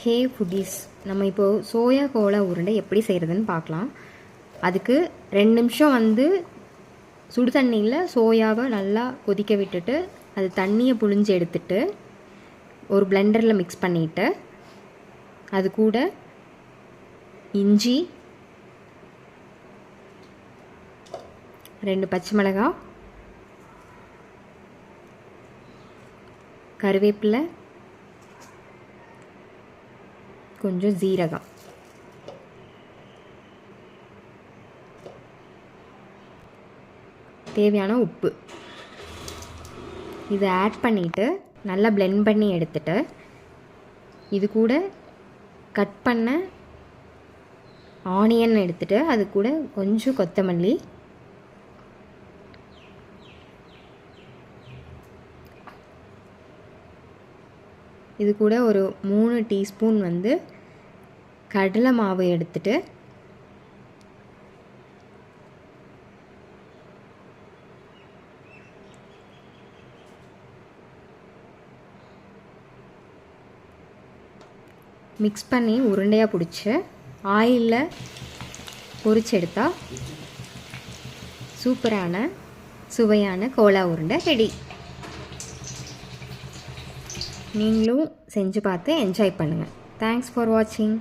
ஹே foodies, நம்ம இப்போது soya Cola உருண்டை எப்படி செய்கிறதுன்னு பார்க்கலாம். அதுக்கு 2 நிமிஷம் சுடு தண்ணியில் சோயாவை நல்லா கொதிக்க விட்டுட்டு அது தண்ணியை புழிஞ்சு எடுத்துட்டு ஒரு பிளெண்டரில் மிக்ஸ் பண்ணிவிட்டு அது கூட இஞ்சி, 2 பச்சை மிளகாய், கருவேப்பிலை, கொஞ்சம் ஜீரகம், தேவையான உப்பு இதை ஆட் பண்ணிவிட்டு நல்லா பிளெண்ட் பண்ணி எடுத்துட்டு இது கூட கட் பண்ண ஆனியன் எடுத்துட்டு அது கூட கொஞ்சம் கொத்தமல்லி, இது கூட ஒரு 3 டீஸ்பூன் கடலை மாவு எடுத்துட்டு மிக்ஸ் பண்ணி உருண்டையாக பிடிச்சி ஆயிலில் பொரிச்செடுத்தா சூப்பரான சுவையான கோலா உருண்டை ரெடி. நீங்களும் செஞ்சு பார்த்து என்ஜாய் பண்ணுங்கள். தேங்க்ஸ் ஃபார் வாட்சிங்.